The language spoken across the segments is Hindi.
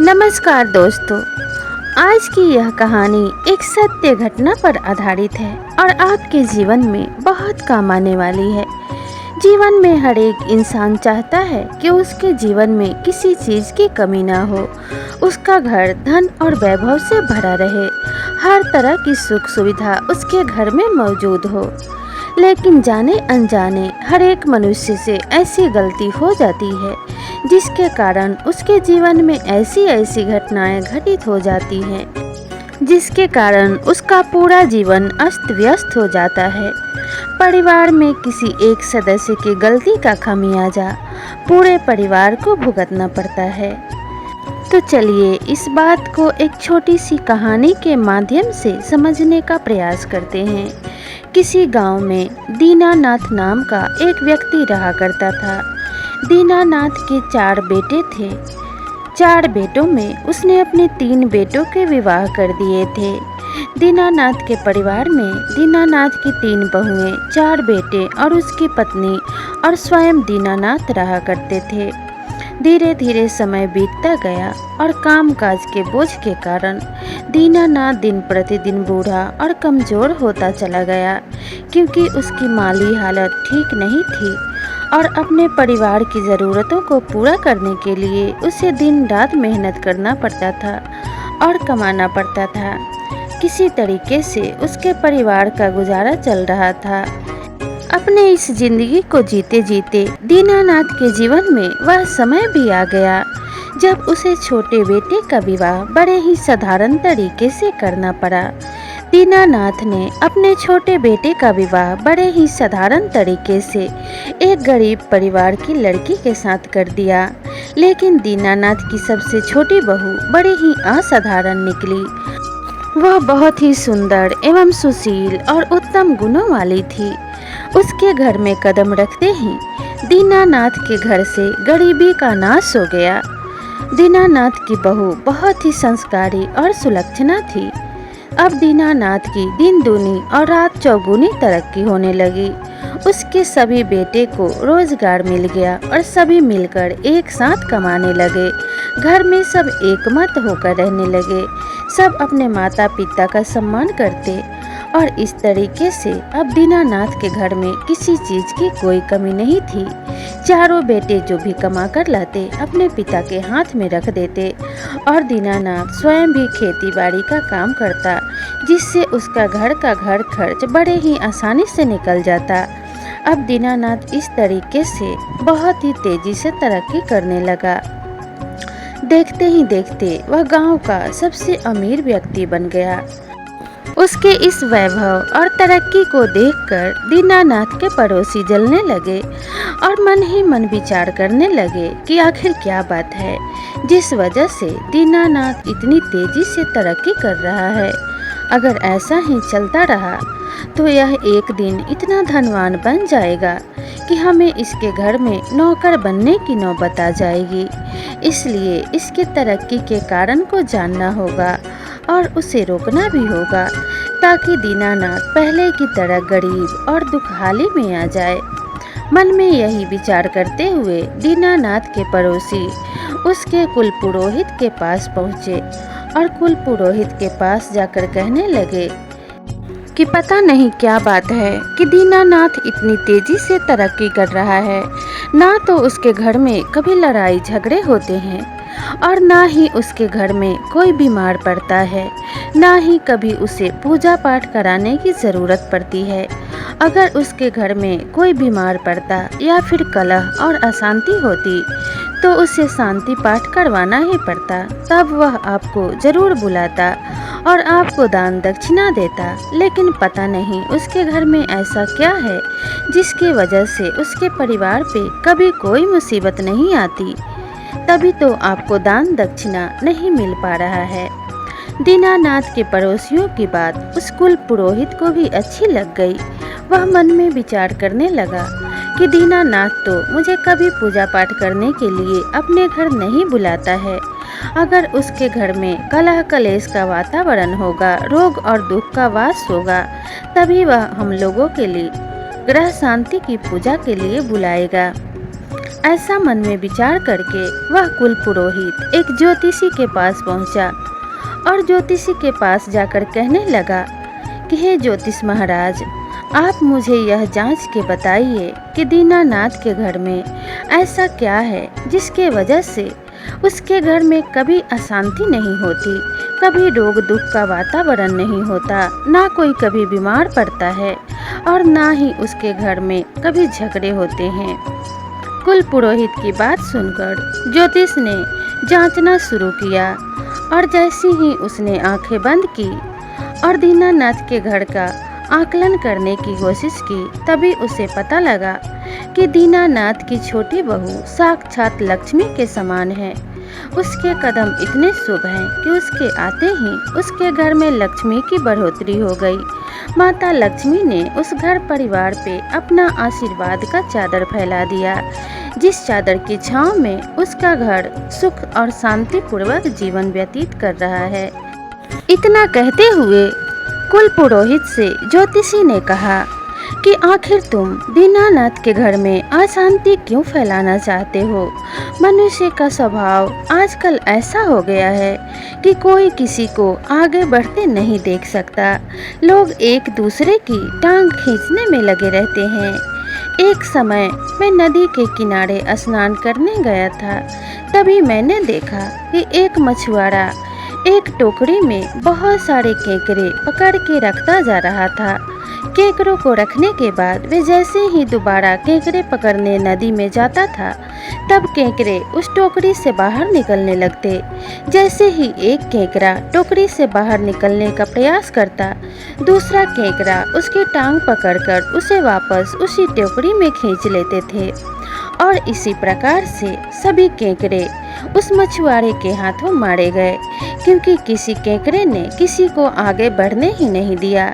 नमस्कार दोस्तों। आज की यह कहानी एक सत्य घटना पर आधारित है और आपके जीवन में बहुत काम आने वाली है। जीवन में हर एक इंसान चाहता है कि उसके जीवन में किसी चीज़ की कमी ना हो, उसका घर धन और वैभव से भरा रहे, हर तरह की सुख सुविधा उसके घर में मौजूद हो। लेकिन जाने अनजाने हर एक मनुष्य से ऐसी गलती हो जाती है जिसके कारण उसके जीवन में ऐसी ऐसी घटनाएं घटित हो जाती हैं जिसके कारण उसका पूरा जीवन अस्त व्यस्त हो जाता है। परिवार में किसी एक सदस्य की गलती का खमियाजा पूरे परिवार को भुगतना पड़ता है। तो चलिए इस बात को एक छोटी सी कहानी के माध्यम से समझने का प्रयास करते हैं। किसी गांव में दीनानाथ नाम का एक व्यक्ति रहा करता था। दीनानाथ के 4 बेटे थे। 4 बेटों में उसने अपने 3 बेटों के विवाह कर दिए थे। दीनानाथ के परिवार में दीनानाथ की 3 बहुएं, 4 बेटे और उसकी पत्नी और स्वयं दीनानाथ रहा करते थे। धीरे धीरे समय बीतता गया और कामकाज के बोझ के कारण दीनानाथ दिन प्रतिदिन बूढ़ा और कमज़ोर होता चला गया, क्योंकि उसकी माली हालत ठीक नहीं थी और अपने परिवार की ज़रूरतों को पूरा करने के लिए उसे दिन रात मेहनत करना पड़ता था और कमाना पड़ता था। किसी तरीके से उसके परिवार का गुजारा चल रहा था। अपने इस जिंदगी को जीते जीते दीनानाथ के जीवन में वह समय भी आ गया जब उसे छोटे बेटे का विवाह बड़े ही साधारण तरीके से करना पड़ा। दीनानाथ ने अपने छोटे बेटे का विवाह बड़े ही साधारण तरीके से एक गरीब परिवार की लड़की के साथ कर दिया। लेकिन दीनानाथ की सबसे छोटी बहू बड़ी ही असाधारण निकली। वह बहुत ही सुंदर एवं सुशील और उत्तम गुणों वाली थी। उसके घर में कदम रखते ही दीनानाथ के घर से गरीबी का नाश हो गया। दीनानाथ की बहू बहुत ही संस्कारी और सुलक्षणा थी। अब दीनानाथ की दिन दूनी और रात चौगुनी तरक्की होने लगी। उसके सभी बेटे को रोजगार मिल गया और सभी मिलकर एक साथ कमाने लगे। घर में सब एकमत होकर रहने लगे। सब अपने माता पिता का सम्मान करते और इस तरीके से अब दीनानाथ के घर में किसी चीज़ की कोई कमी नहीं थी। चारों बेटे जो भी कमा कर लाते अपने पिता के हाथ में रख देते और दीनानाथ स्वयं भी खेती बाड़ी का काम करता, जिससे उसका घर का घर खर्च बड़े ही आसानी से निकल जाता। अब दीनानाथ इस तरीके से बहुत ही तेजी से तरक्की करने लगा। देखते ही देखते वह गांव का सबसे अमीर व्यक्ति बन गया। उसके इस वैभव और तरक्की को देखकर दीनानाथ के पड़ोसी जलने लगे और मन ही मन विचार करने लगे कि आखिर क्या बात है जिस वजह से दीनानाथ इतनी तेजी से तरक्की कर रहा है। अगर ऐसा ही चलता रहा तो यह एक दिन इतना धनवान बन जाएगा कि हमें इसके घर में नौकर बनने की नौबत आ जाएगी। इसलिए इसके तरक्की के कारण को जानना होगा और उसे रोकना भी होगा, ताकि दीनानाथ पहले की तरह गरीब और दुखहाली में आ जाए। मन में यही विचार करते हुए दीनानाथ के पड़ोसी उसके कुल पुरोहित के पास पहुँचे और कुल पुरोहित के पास जाकर कहने लगे कि पता नहीं क्या बात है कि दीनानाथ इतनी तेजी से तरक्की कर रहा है। ना तो उसके घर में कभी लड़ाई झगड़े होते हैं और ना ही उसके घर में कोई बीमार पड़ता है, ना ही कभी उसे पूजा पाठ कराने की ज़रूरत पड़ती है। अगर उसके घर में कोई बीमार पड़ता या फिर कलह और अशांति होती तो उसे शांति पाठ करवाना ही पड़ता। तब वह आपको ज़रूर बुलाता और आपको दान दक्षिणा देता। लेकिन पता नहीं उसके घर में ऐसा क्या है जिसकी वजह से उसके परिवार पे कभी कोई मुसीबत नहीं आती, तभी तो आपको दान दक्षिणा नहीं मिल पा रहा है। दीनानाथ के पड़ोसियों की बात उस कुल पुरोहित को भी अच्छी लग गई। वह मन में विचार करने लगा कि दीनानाथ तो मुझे कभी पूजा पाठ करने के लिए अपने घर नहीं बुलाता है। अगर उसके घर में कलह कलेश का वातावरण होगा, रोग और दुख का वास होगा, तभी वह हम लोगों के लिए ग्रह शांति की पूजा के लिए बुलाएगा। ऐसा मन में विचार करके वह कुल पुरोहित एक ज्योतिषी के पास पहुंचा और ज्योतिषी के पास जाकर कहने लगा कि हे ज्योतिष महाराज, आप मुझे यह जांच के बताइए कि दीनानाथ के घर में ऐसा क्या है जिसके वजह से उसके घर में कभी अशांति नहीं होती, कभी रोग दुख का वातावरण नहीं होता, ना कोई कभी बीमार पड़ता है और ना ही उसके घर में कभी झगड़े होते हैं। कुल पुरोहित की बात सुनकर ज्योतिष ने जांचना शुरू किया और जैसे ही उसने आंखें बंद की और दीनानाथ के घर का आकलन करने की कोशिश की, तभी उसे पता लगा कि दीनानाथ की छोटी बहू साक्षात लक्ष्मी के समान है। उसके कदम इतने शुभ हैं कि उसके आते ही उसके घर में लक्ष्मी की बढ़ोतरी हो गई। माता लक्ष्मी ने उस घर परिवार पे अपना आशीर्वाद का चादर फैला दिया, जिस चादर की छांव में उसका घर सुख और शांति पूर्वक जीवन व्यतीत कर रहा है। इतना कहते हुए कुल पुरोहित से ज्योतिषी ने कहा कि आखिर तुम दीनानाथ के घर में अशांति क्यों फैलाना चाहते हो? मनुष्य का स्वभाव आजकल ऐसा हो गया है कि कोई किसी को आगे बढ़ते नहीं देख सकता। लोग एक दूसरे की टांग खींचने में लगे रहते हैं। एक समय मैं नदी के किनारे स्नान करने गया था, तभी मैंने देखा कि एक मछुआरा एक टोकरी में बहुत सारे केकरे पकड़ के रखता जा रहा था। केकरों को रखने के बाद वे जैसे ही दोबारा केकरे पकड़ने नदी में जाता था, तब केकरे उस टोकरी से बाहर निकलने लगते। जैसे ही एक केकरा टोकरी से बाहर निकलने का प्रयास करता, दूसरा केकरा उसकी टांग पकड़कर उसे वापस उसी टोकरी में खींच लेते थे और इसी प्रकार से सभी केकरे उस मछुआरे के हाथों मारे गए, क्योंकि किसी केकरे ने किसी को आगे बढ़ने ही नहीं दिया।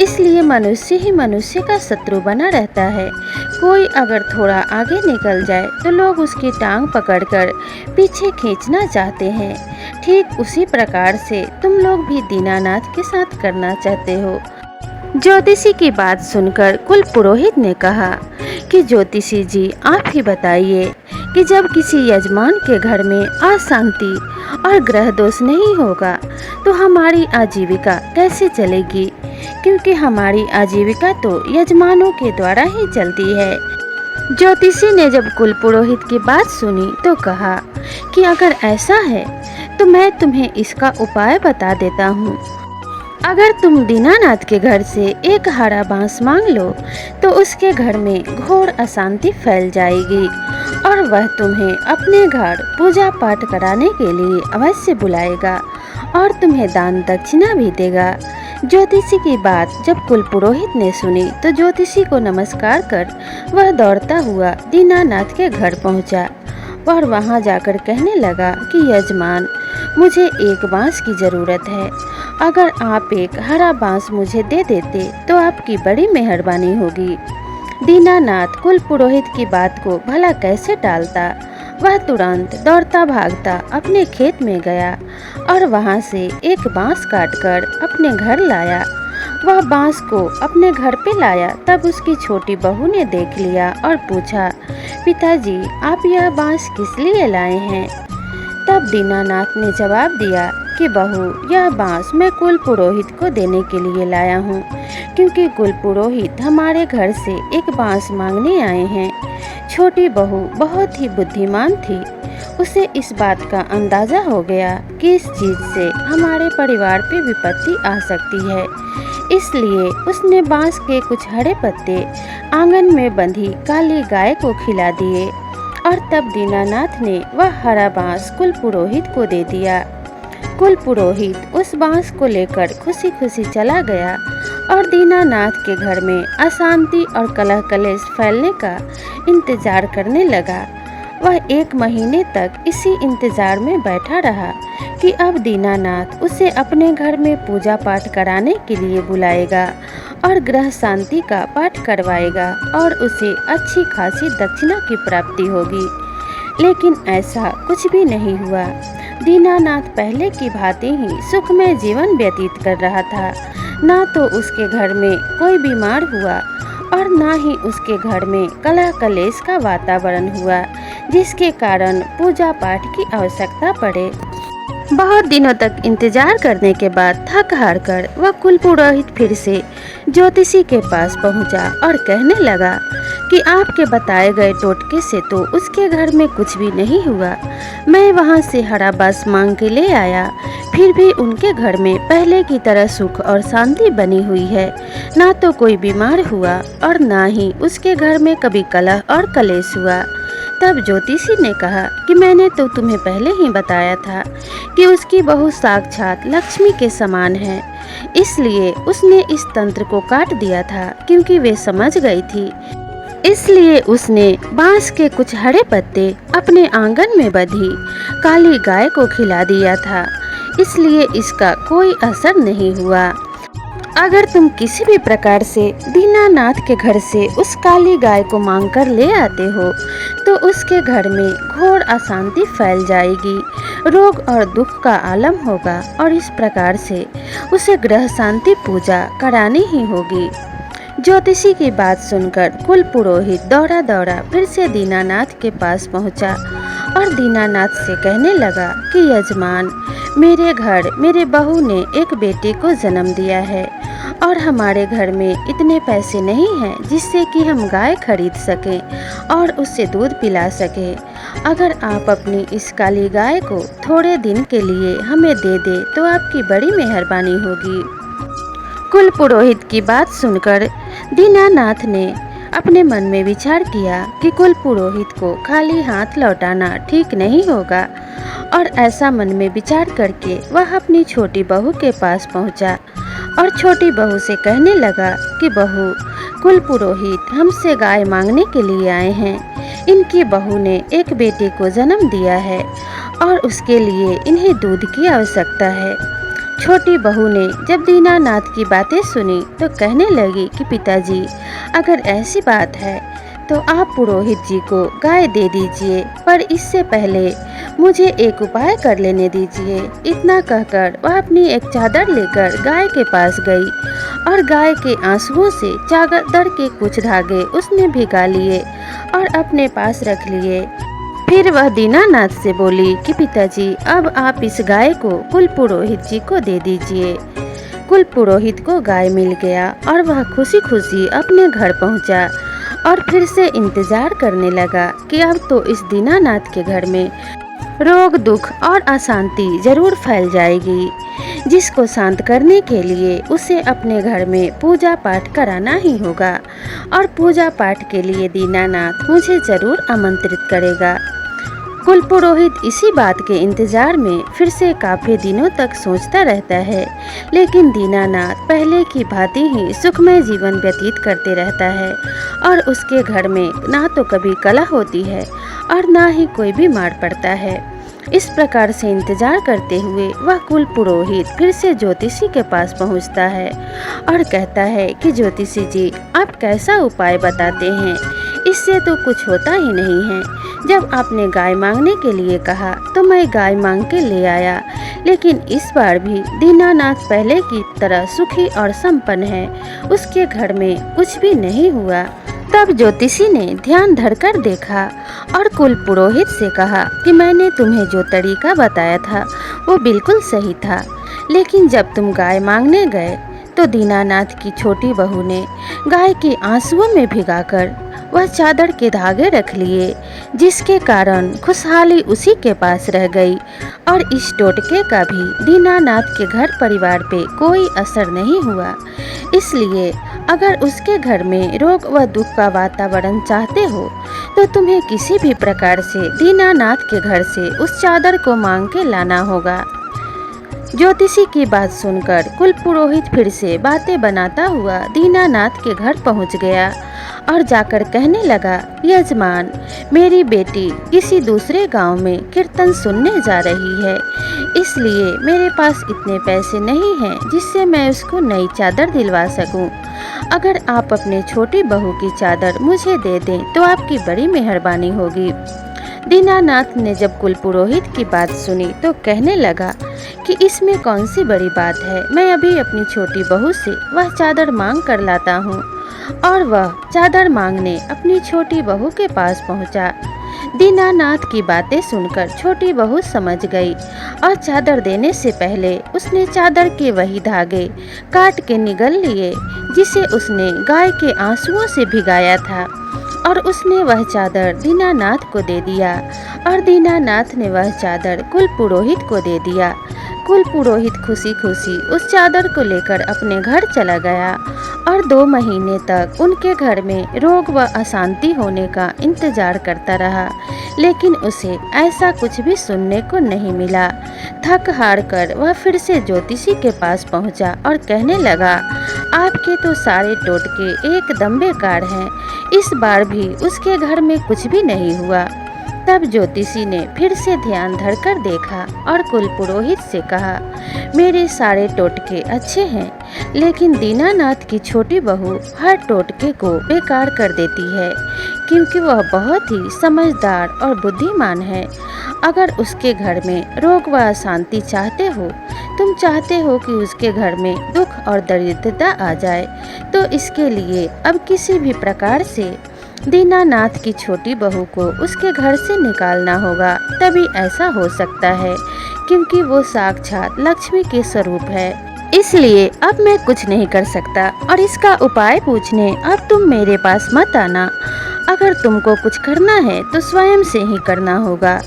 इसलिए मनुष्य ही मनुष्य का शत्रु बना रहता है। कोई अगर थोड़ा आगे निकल जाए तो लोग उसकी टांग पकड़कर पीछे खींचना चाहते हैं। ठीक उसी प्रकार से तुम लोग भी दीनानाथ के साथ करना चाहते हो। ज्योतिषी की बात सुनकर कुल पुरोहित ने कहा कि ज्योतिषी जी, आप ही बताइए कि जब किसी यजमान के घर में अशांति और ग्रह दोष नहीं होगा तो हमारी आजीविका कैसे चलेगी? क्योंकि हमारी आजीविका तो यजमानों के द्वारा ही चलती है। ज्योतिषी ने जब कुल पुरोहित की बात सुनी तो कहा कि अगर ऐसा है तो मैं तुम्हें इसका उपाय बता देता हूँ। अगर तुम दीनानाथ के घर से एक हरा बांस मांग लो तो उसके घर में घोर अशांति फैल जाएगी और वह तुम्हें अपने घर पूजा पाठ कराने के लिए अवश्य बुलाएगा और तुम्हें दान दक्षिणा भी देगा। ज्योतिषी की बात जब कुल पुरोहित ने सुनी तो ज्योतिषी को नमस्कार कर वह दौड़ता हुआ दीनानाथ के घर पहुंचा और वहां जाकर कहने लगा कि यजमान, मुझे एक बांस की ज़रूरत है। अगर आप एक हरा बांस मुझे दे देते तो आपकी बड़ी मेहरबानी होगी। दीनानाथ कुल पुरोहित की बात को भला कैसे टालता। वह तुरंत दौड़ता भागता अपने खेत में गया और वहां से एक बांस काटकर अपने घर लाया। वह बांस को अपने घर पे लाया तब उसकी छोटी बहू ने देख लिया और पूछा, पिताजी, आप यह बांस किस लिए लाए हैं? तब दीनानाथ ने जवाब दिया कि बहू, यह बांस मैं कुल पुरोहित को देने के लिए लाया हूँ, क्योंकि कुल पुरोहित हमारे घर से एक बांस मांगने आए हैं। छोटी बहू बहुत ही बुद्धिमान थी। उसे इस बात का अंदाजा हो गया कि इस चीज से हमारे परिवार पे विपत्ति आ सकती है, इसलिए उसने बांस के कुछ हरे पत्ते आंगन में बंधी काली गाय को खिला दिए और तब दीनानाथ ने वह हरा बांस कुल पुरोहित को दे दिया। कुल पुरोहित उस बांस को लेकर खुशी खुशी चला गया और दीनानाथ के घर में अशांति और कलह कलेश फैलने का इंतजार करने लगा। वह 1 महीने तक इसी इंतजार में बैठा रहा कि अब दीनानाथ उसे अपने घर में पूजा पाठ कराने के लिए बुलाएगा और ग्रह शांति का पाठ करवाएगा और उसे अच्छी खासी दक्षिणा की प्राप्ति होगी। लेकिन ऐसा कुछ भी नहीं हुआ। दीनानाथ पहले की भांति ही सुखमय जीवन व्यतीत कर रहा था। ना तो उसके घर में कोई बीमार हुआ और ना ही उसके घर में कलह कलेश का वातावरण हुआ। जिसके कारण पूजा पाठ की आवश्यकता पड़े। बहुत दिनों तक इंतजार करने के बाद थक हार कर वह कुल पुरोहित फिर से ज्योतिषी के पास पहुंचा और कहने लगा कि आपके बताए गए टोटके से तो उसके घर में कुछ भी नहीं हुआ। मैं वहां से हरा बांस मांग के ले आया, फिर भी उनके घर में पहले की तरह सुख और शांति बनी हुई है। ना तो कोई बीमार हुआ और ना ही उसके घर में कभी कलह और कलेश हुआ। तब ज्योतिषी ने कहा कि मैंने तो तुम्हें पहले ही बताया था कि उसकी बहू साक्षात लक्ष्मी के समान है, इसलिए उसने इस तंत्र को काट दिया था, क्योंकि वे समझ गई थी। इसलिए उसने बांस के कुछ हरे पत्ते अपने आंगन में बंधी काली गाय को खिला दिया था, इसलिए इसका कोई असर नहीं हुआ। अगर तुम किसी भी प्रकार से दीनानाथ के घर से उस काली गाय को मांगकर ले आते हो तो उसके घर में घोर अशांति फैल जाएगी, रोग और दुख का आलम होगा और इस प्रकार से उसे ग्रह शांति पूजा करानी ही होगी। ज्योतिषी की बात सुनकर कुल पुरोहित दौड़ा दौड़ा फिर से दीनानाथ के पास पहुंचा और दीनानाथ से कहने लगा कि यजमान, मेरे घर मेरे बहू ने एक बेटे को जन्म दिया है और हमारे घर में इतने पैसे नहीं हैं जिससे कि हम गाय खरीद सकें और उससे दूध पिला सकें। अगर आप अपनी इस काली गाय को थोड़े दिन के लिए हमें दे दे तो आपकी बड़ी मेहरबानी होगी। कुल पुरोहित की बात सुनकर दीनानाथ ने अपने मन में विचार किया कि कुल पुरोहित को खाली हाथ लौटाना ठीक नहीं होगा और ऐसा मन में विचार करके वह अपनी छोटी बहू के पास पहुंचा और छोटी बहू से कहने लगा कि बहू, कुल पुरोहित हमसे गाय मांगने के लिए आए हैं। इनकी बहू ने एक बेटे को जन्म दिया है और उसके लिए इन्हें दूध की आवश्यकता है। छोटी बहू ने जब दीनानाथ की बातें सुनी तो कहने लगी कि पिताजी, अगर ऐसी बात है तो आप पुरोहित जी को गाय दे दीजिए, पर इससे पहले मुझे एक उपाय कर लेने दीजिए। इतना कहकर वह अपनी एक चादर लेकर गाय के पास गई और गाय के आंसुओं से चादर के कुछ धागे उसने भिगा लिए और अपने पास रख लिए। फिर वह दीनानाथ से बोली कि पिताजी, अब आप इस गाय को कुल पुरोहित जी को दे दीजिए। कुल पुरोहित को गाय मिल गया और वह खुशी खुशी अपने घर पहुंचा और फिर से इंतजार करने लगा कि अब तो इस दीनानाथ के घर में रोग, दुख और अशांति जरूर फैल जाएगी, जिसको शांत करने के लिए उसे अपने घर में पूजा पाठ कराना ही होगा और पूजा पाठ के लिए दीनानाथ मुझे जरूर आमंत्रित करेगा। कुल पुरोहित इसी बात के इंतजार में फिर से काफी दिनों तक सोचता रहता है, लेकिन दीनानाथ पहले की भांति ही सुखमय जीवन व्यतीत करते रहता है और उसके घर में ना तो कभी कलह होती है और ना ही कोई बीमार पड़ता है। इस प्रकार से इंतजार करते हुए वह कुल पुरोहित फिर से ज्योतिषी के पास पहुंचता है और कहता है कि ज्योतिषी जी, आप कैसा उपाय बताते हैं? इससे तो कुछ होता ही नहीं है। जब आपने गाय मांगने के लिए कहा तो मैं गाय मांग के ले आया, लेकिन इस बार भी दीनानाथ पहले की तरह सुखी और संपन्न है, उसके घर में कुछ भी नहीं हुआ। तब ज्योतिषी ने ध्यान धरकर देखा और कुल पुरोहित से कहा कि मैंने तुम्हें जो तरीका बताया था वो बिल्कुल सही था, लेकिन जब तुम गाय मांगने गए तो दीनानाथ की छोटी बहू ने गाय के आंसुओं में भिगाकर वह चादर के धागे रख लिए, जिसके कारण खुशहाली उसी के पास रह गई और इस टोटके का भी दीनानाथ के घर परिवार पे कोई असर नहीं हुआ। इसलिए अगर उसके घर में रोग व दुख का वातावरण चाहते हो तो तुम्हें किसी भी प्रकार से दीनानाथ के घर से उस चादर को मांग के लाना होगा। ज्योतिषी की बात सुनकर कुल पुरोहित फिर से बातें बनाता हुआ दीनानाथ के घर पहुंच गया और जाकर कहने लगा, यजमान, मेरी बेटी किसी दूसरे गांव में कीर्तन सुनने जा रही है, इसलिए मेरे पास इतने पैसे नहीं हैं जिससे मैं उसको नई चादर दिलवा सकूं। अगर आप अपने छोटी बहू की चादर मुझे दे दें तो आपकी बड़ी मेहरबानी होगी। दीनानाथ ने जब कुल पुरोहित की बात सुनी तो कहने लगा कि इसमें कौन सी बड़ी बात है, मैं अभी अपनी छोटी बहू से वह चादर मांग कर लाता हूँ। और वह चादर मांगने अपनी छोटी बहू के पास पहुँचा। दीनानाथ की बातें सुनकर छोटी बहू समझ गई और चादर देने से पहले उसने चादर के वही धागे काट के निगल लिए जिसे उसने गाय के आंसुओं से भिगाया था, और उसने वह चादर दीनानाथ को दे दिया और दीनानाथ ने वह चादर कुल पुरोहित को दे दिया। कुल पुरोहित खुशी खुशी उस चादर को लेकर अपने घर चला गया और 2 महीने तक उनके घर में रोग व अशांति होने का इंतजार करता रहा, लेकिन उसे ऐसा कुछ भी सुनने को नहीं मिला। थक हार कर वह फिर से ज्योतिषी के पास पहुंचा और कहने लगा, आपके तो सारे टोटके एकदम बेकार हैं, इस बार भी उसके घर में कुछ भी नहीं हुआ। तब ज्योतिषी ने फिर से ध्यान धरकर देखा और कुल पुरोहित से कहा, मेरे सारे टोटके अच्छे हैं, लेकिन दीनानाथ की छोटी बहू हर टोटके को बेकार कर देती है, क्योंकि वह बहुत ही समझदार और बुद्धिमान है। अगर उसके घर में रोग व अशांति चाहते हो, तुम चाहते हो कि उसके घर में दुख और दरिद्रता आ जाए, तो इसके लिए अब किसी भी प्रकार से दीनानाथ की छोटी बहू को उसके घर से निकालना होगा, तभी ऐसा हो सकता है, क्योंकि वो साक्षात लक्ष्मी के स्वरूप है। इसलिए अब मैं कुछ नहीं कर सकता और इसका उपाय पूछने अब तुम मेरे पास मत आना। अगर तुमको कुछ करना है तो स्वयं से ही करना होगा।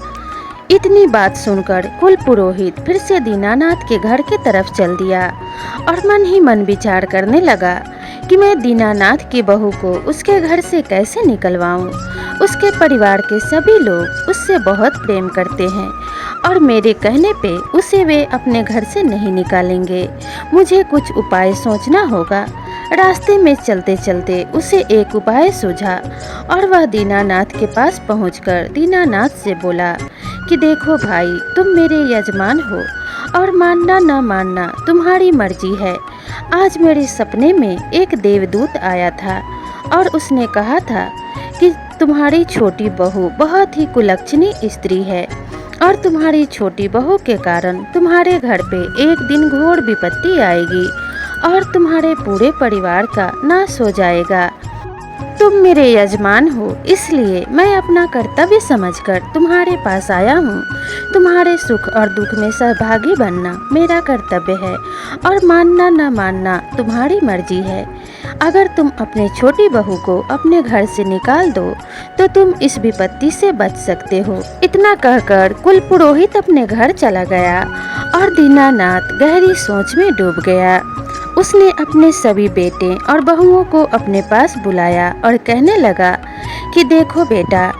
इतनी बात सुनकर कुल पुरोहित फिर से दीनानाथ के घर की तरफ चल दिया और मन ही मन विचार करने लगा कि मैं दीनानाथ की बहू को उसके घर से कैसे निकलवाऊं। उसके परिवार के सभी लोग उससे बहुत प्रेम करते हैं और मेरे कहने पे उसे वे अपने घर से नहीं निकालेंगे। मुझे कुछ उपाय सोचना होगा। रास्ते में चलते चलते उसे एक उपाय सूझा और वह दीनानाथ के पास पहुंचकर दीनानाथ से बोला कि देखो भाई, तुम मेरे यजमान हो और मानना न मानना तुम्हारी मर्जी है। आज मेरे सपने में एक देवदूत आया था और उसने कहा था कि तुम्हारी छोटी बहू बहुत ही कुलक्षणी स्त्री है और तुम्हारी छोटी बहू के कारण तुम्हारे घर पे एक दिन घोर विपत्ति आएगी और तुम्हारे पूरे परिवार का नाश हो जाएगा। तुम मेरे यजमान हो, इसलिए मैं अपना कर्तव्य समझकर तुम्हारे पास आया हूँ। तुम्हारे सुख और दुख में सहभागी बनना मेरा कर्तव्य है और मानना न मानना तुम्हारी मर्जी है। अगर तुम अपने छोटी बहू को अपने घर से निकाल दो तो तुम इस विपत्ति से बच सकते हो। इतना कहकर कुल पुरोहित अपने घर चला गया और दीनानाथ गहरी सोच में डूब गया। उसने अपने सभी बेटे और बहुओं को अपने पास बुलाया और कहने लगा कि देखो बेटा,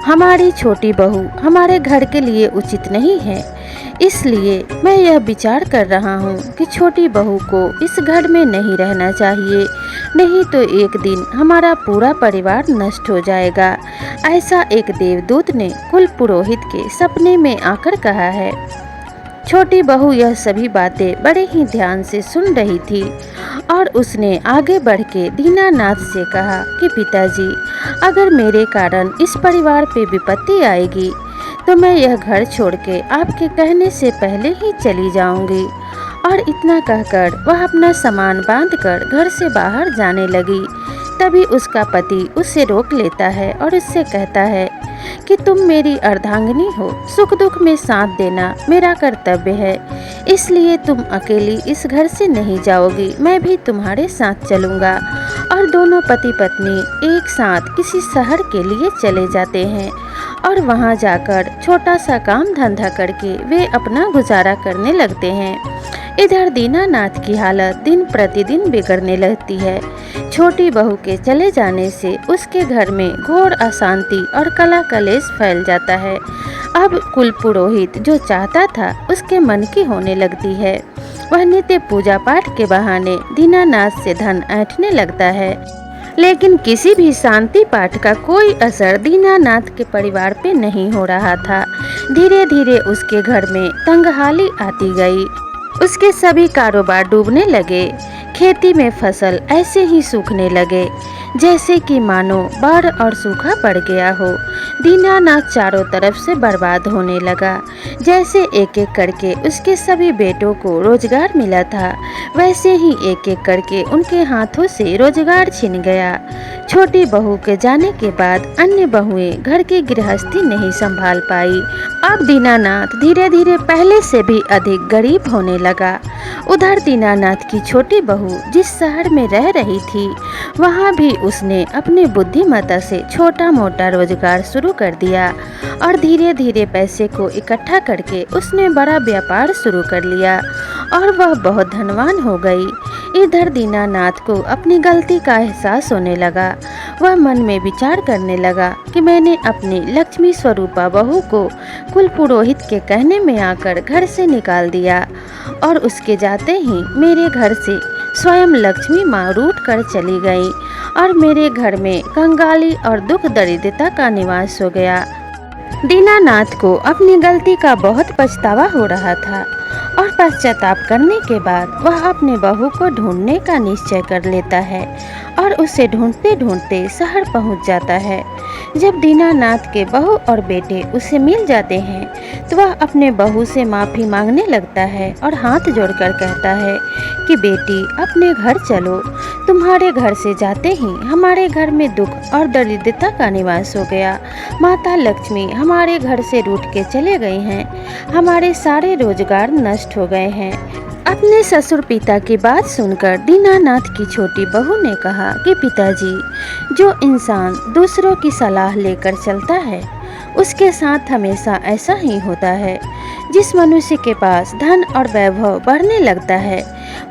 हमारी छोटी बहू हमारे घर के लिए उचित नहीं है, इसलिए मैं यह विचार कर रहा हूँ कि छोटी बहू को इस घर में नहीं रहना चाहिए, नहीं तो एक दिन हमारा पूरा परिवार नष्ट हो जाएगा। ऐसा एक देवदूत ने कुल पुरोहित के सपने में आकर कहा है। छोटी बहू यह सभी बातें बड़े ही ध्यान से सुन रही थी और उसने आगे बढ़ के दीनानाथ से कहा कि पिताजी, अगर मेरे कारण इस परिवार पे विपत्ति आएगी तो मैं यह घर छोड़ के आपके कहने से पहले ही चली जाऊंगी। और इतना कहकर वह अपना सामान बांधकर घर से बाहर जाने लगी। तभी उसका पति उसे रोक लेता है और उससे कहता है कि तुम मेरी अर्धांगिनी हो, सुख दुख में साथ देना मेरा कर्तव्य है, इसलिए तुम अकेली इस घर से नहीं जाओगी, मैं भी तुम्हारे साथ चलूँगा। और दोनों पति पत्नी एक साथ किसी शहर के लिए चले जाते हैं और वहाँ जाकर छोटा सा काम धंधा करके वे अपना गुजारा करने लगते हैं। इधर दीनानाथ की हालत दिन प्रतिदिन बिगड़ने लगती है। छोटी बहू के चले जाने से उसके घर में घोर अशांति और कला कलेश फैल जाता है। अब कुल पुरोहित जो चाहता था उसके मन की होने लगती है। वह नित्य पूजा पाठ के बहाने दीनानाथ से धन ऐंठने लगता है, लेकिन किसी भी शांति पाठ का कोई असर दीनानाथ के परिवार पे नहीं हो रहा था। धीरे धीरे उसके घर में तंगहाली आती गई। उसके सभी कारोबार डूबने लगे। खेती में फसल ऐसे ही सूखने लगे। जैसे कि मानो बाढ़ और सूखा पड़ गया हो। दीनानाथ चारों तरफ से बर्बाद होने लगा। जैसे एक एक करके उसके सभी बेटों को रोजगार मिला था, वैसे ही एक एक करके उनके हाथों से रोजगार छिन गया। छोटी बहू के जाने के बाद अन्य बहुएं घर की गृहस्थी नहीं संभाल पाई। अब दीनानाथ धीरे धीरे पहले से भी अधिक गरीब होने लगा। उधर दीनानाथ की छोटी बहू जिस शहर में रह रही थी, वहाँ भी उसने अपनी बुद्धिमत्ता से छोटा मोटा रोजगार शुरू कर दिया और धीरे धीरे पैसे को इकट्ठा करके उसने बड़ा व्यापार शुरू कर लिया और वह बहुत धनवान हो गई। इधर दीनानाथ को अपनी गलती का एहसास होने लगा। वह मन में विचार करने लगा कि मैंने अपनी लक्ष्मी स्वरूपा बहू को कुल पुरोहित के कहने में आकर घर से निकाल दिया और उसके जाते ही मेरे घर से स्वयं लक्ष्मी माँ रूठ कर चली गई और मेरे घर में कंगाली और दुख दरिद्रता का निवास हो गया। दीनानाथ को अपनी गलती का बहुत पछतावा हो रहा था और पश्चाताप करने के बाद वह अपने बहू को ढूंढने का निश्चय कर लेता है और उसे ढूंढते ढूंढते शहर पहुंच जाता है। जब दीनानाथ के बहू और बेटे उसे मिल जाते हैं तो वह अपने बहू से माफ़ी मांगने लगता है और हाथ जोड़कर कहता है कि बेटी अपने घर चलो, तुम्हारे घर से जाते ही हमारे घर में दुख और दरिद्रता का निवास हो गया। माता लक्ष्मी हमारे घर से रूठ के चले गए हैं, हमारे सारे रोजगार नष्ट हो गए हैं। अपने ससुर पिता की बात सुनकर दीनानाथ की छोटी बहू ने कहा कि पिताजी, जो इंसान दूसरों की सलाह लेकर चलता है उसके साथ हमेशा ऐसा ही होता है। जिस मनुष्य के पास धन और वैभव बढ़ने लगता है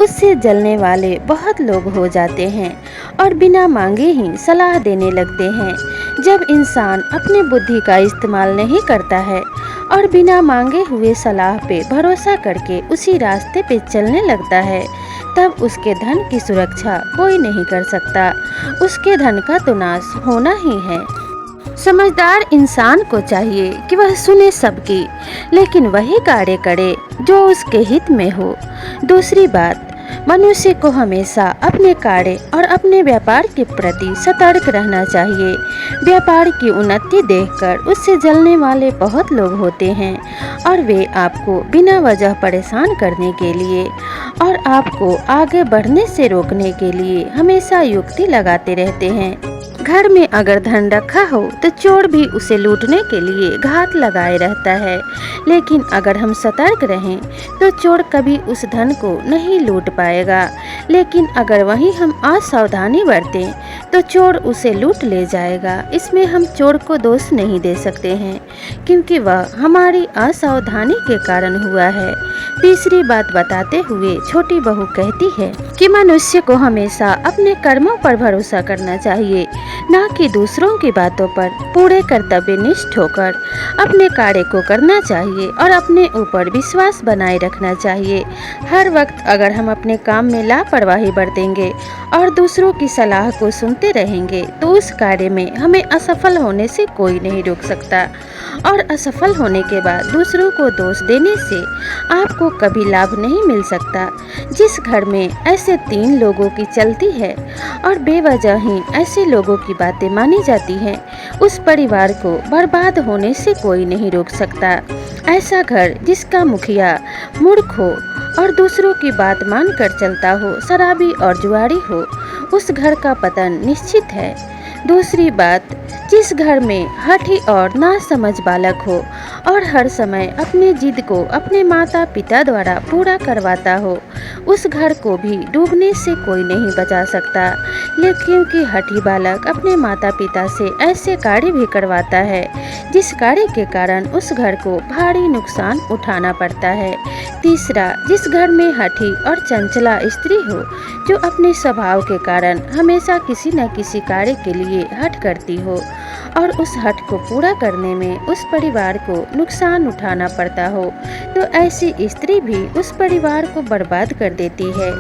उससे जलने वाले बहुत लोग हो जाते हैं और बिना मांगे ही सलाह देने लगते हैं। जब इंसान अपनी बुद्धि का इस्तेमाल नहीं करता है और बिना मांगे हुए सलाह पे भरोसा करके उसी रास्ते पे चलने लगता है, तब उसके धन की सुरक्षा कोई नहीं कर सकता। उसके धन का तो नाश होना ही है। समझदार इंसान को चाहिए कि वह सुने सबकी, लेकिन वही कार्य करे जो उसके हित में हो। दूसरी बात, मनुष्य को हमेशा अपने कार्य और अपने व्यापार के प्रति सतर्क रहना चाहिए। व्यापार की उन्नति देखकर उससे जलने वाले बहुत लोग होते हैं और वे आपको बिना वजह परेशान करने के लिए और आपको आगे बढ़ने से रोकने के लिए हमेशा युक्ति लगाते रहते हैं। घर में अगर धन रखा हो तो चोर भी उसे लूटने के लिए घात लगाए रहता है, लेकिन अगर हम सतर्क रहें तो चोर कभी उस धन को नहीं लूट पाएगा। लेकिन अगर वहीं हम असावधानी बरतें तो चोर उसे लूट ले जाएगा। इसमें हम चोर को दोष नहीं दे सकते हैं क्योंकि वह हमारी असावधानी के कारण हुआ है। तीसरी बात बताते हुए छोटी बहू कहती है कि मनुष्य को हमेशा अपने कर्मों पर भरोसा करना चाहिए, न कि दूसरों की बातों पर। पूरे कर्तव्यनिष्ठ होकर अपने कार्य को करना चाहिए और अपने ऊपर विश्वास बनाए रखना चाहिए। हर वक्त अगर हम अपने काम में लापरवाही बरतेंगे और दूसरों की सलाह को सुनते रहेंगे तो उस कार्य में हमें असफल होने से कोई नहीं रोक सकता और असफल होने के बाद दूसरों को दोष देने से आपको कभी लाभ नहीं मिल सकता। जिस घर में ऐसे 3 लोगों की चलती है और बेवजह ही ऐसे लोगों की बातें मानी जाती हैं, उस परिवार को बर्बाद होने से कोई नहीं रोक सकता। ऐसा घर जिसका मुखिया मूर्ख हो और दूसरों की बात मानकर चलता हो, शराबी और जुआरी हो, उस घर का पतन निश्चित है। दूसरी बात, जिस घर में हठी और नासमझ बालक हो और हर समय अपने जिद को अपने माता पिता द्वारा पूरा करवाता हो, उस घर को भी डूबने से कोई नहीं बचा सकता। लेकिन क्योंकि हठी बालक अपने माता पिता से ऐसे कार्य भी करवाता है जिस कार्य के कारण उस घर को भारी नुकसान उठाना पड़ता है। तीसरा, जिस घर में हठी और चंचला स्त्री हो जो अपने स्वभाव के कारण हमेशा किसी न किसी कार्य के लिए हठ करती हो और उस हठ को पूरा करने में उस परिवार को नुकसान उठाना पड़ता हो, तो ऐसी स्त्री भी उस परिवार को बर्बाद कर देती है।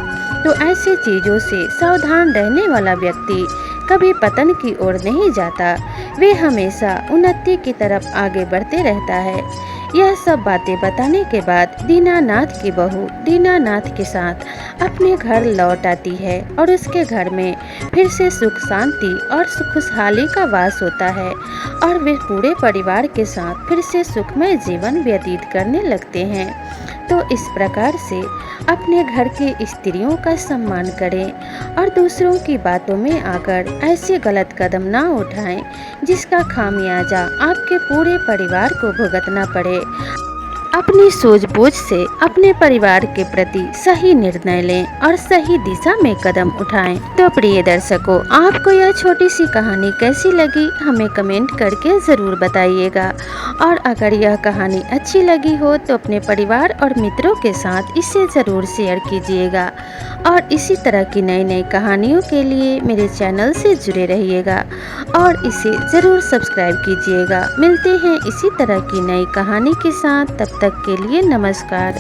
तो ऐसी चीज़ों से सावधान रहने वाला व्यक्ति कभी पतन की ओर नहीं जाता, वे हमेशा उन्नति की तरफ आगे बढ़ते रहता है। यह सब बातें बताने के बाद दीनानाथ की बहू दीनानाथ के साथ अपने घर लौट आती है और उसके घर में फिर से सुख शांति और खुशहाली का वास होता है और वे पूरे परिवार के साथ फिर से सुखमय जीवन व्यतीत करने लगते हैं। तो इस प्रकार से अपने घर की स्त्रियों का सम्मान करें और दूसरों की बातों में आकर ऐसे गलत कदम ना उठाएं जिसका खामियाजा आपके पूरे परिवार को भुगतना पड़े। अपनी सूझबूझ से अपने परिवार के प्रति सही निर्णय लें और सही दिशा में कदम उठाएं। तो प्रिय दर्शकों, आपको यह छोटी सी कहानी कैसी लगी हमें कमेंट करके ज़रूर बताइएगा। और अगर यह कहानी अच्छी लगी हो तो अपने परिवार और मित्रों के साथ इसे ज़रूर शेयर कीजिएगा। और इसी तरह की नई नई कहानियों के लिए मेरे चैनल से जुड़े रहिएगा और इसे ज़रूर सब्सक्राइब कीजिएगा। मिलते हैं इसी तरह की नई कहानी के साथ, तब तक के लिए नमस्कार।